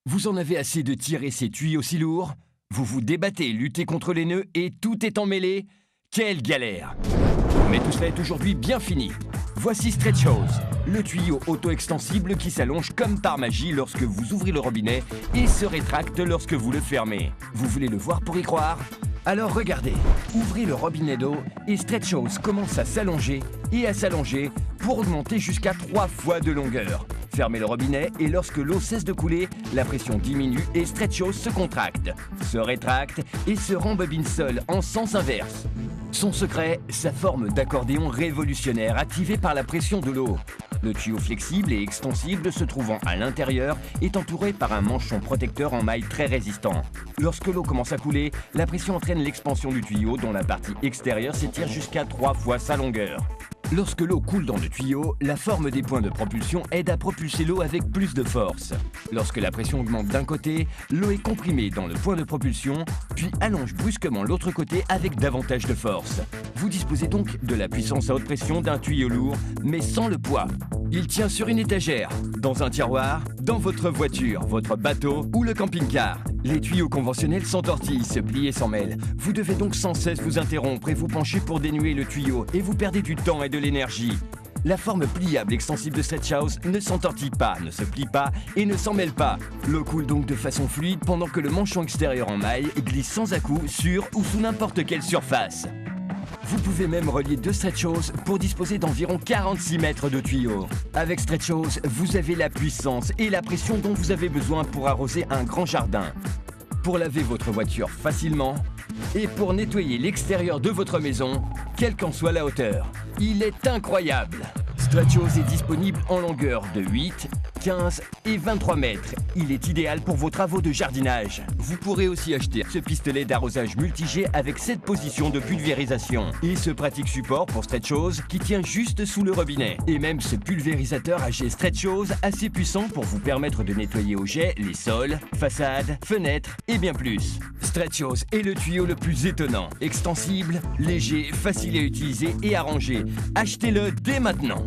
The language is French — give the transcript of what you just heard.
Vous en avez assez de tirer ces tuyaux si lourds? Vous vous débattez, luttez contre les nœuds et tout est emmêlé? Quelle galère! Mais tout cela est aujourd'hui bien fini. Voici Stretch Hose, le tuyau auto-extensible qui s'allonge comme par magie lorsque vous ouvrez le robinet et se rétracte lorsque vous le fermez. Vous voulez le voir pour y croire? Alors regardez, ouvrez le robinet d'eau et Stretch Hose commence à s'allonger et à s'allonger pour augmenter jusqu'à 3 fois de longueur. Fermez le robinet et lorsque l'eau cesse de couler, la pression diminue et Stretch Hose se contracte, se rétracte et se rembobine seul en sens inverse. Son secret, sa forme d'accordéon révolutionnaire activée par la pression de l'eau. Le tuyau flexible et extensible se trouvant à l'intérieur est entouré par un manchon protecteur en maille très résistant. Lorsque l'eau commence à couler, la pression entraîne l'expansion du tuyau dont la partie extérieure s'étire jusqu'à 3 fois sa longueur. Lorsque l'eau coule dans le tuyau, la forme des points de propulsion aide à propulser l'eau avec plus de force. Lorsque la pression augmente d'un côté, l'eau est comprimée dans le point de propulsion, puis allonge brusquement l'autre côté avec davantage de force. Vous disposez donc de la puissance à haute pression d'un tuyau lourd, mais sans le poids. Il tient sur une étagère, dans un tiroir, dans votre voiture, votre bateau ou le camping-car. Les tuyaux conventionnels s'entortillent, se plient et s'en mêlent. Vous devez donc sans cesse vous interrompre et vous pencher pour dénuer le tuyau et vous perdez du temps et de l'énergie. La forme pliable extensible de Stretch Hose ne s'entortille pas, ne se plie pas et ne s'en mêle pas. L'eau coule donc de façon fluide pendant que le manchon extérieur en maille glisse sans à-coups sur ou sous n'importe quelle surface. Vous pouvez même relier 2 Stretch Hose pour disposer d'environ 46 mètres de tuyaux. Avec Stretch Hose, vous avez la puissance et la pression dont vous avez besoin pour arroser un grand jardin, pour laver votre voiture facilement et pour nettoyer l'extérieur de votre maison, quelle qu'en soit la hauteur. Il est incroyable! Stretch Hose est disponible en longueur de 8, 15 et 23 mètres. Il est idéal pour vos travaux de jardinage. Vous pourrez aussi acheter ce pistolet d'arrosage multijet avec 7 positions de pulvérisation et ce pratique support pour Stretch Hose qui tient juste sous le robinet. Et même ce pulvérisateur à jet Stretch Hose assez puissant pour vous permettre de nettoyer au jet les sols, façades, fenêtres et bien plus. Stretch Hose est le tuyau le plus étonnant, extensible, léger, facile à utiliser et à ranger. Achetez-le dès maintenant.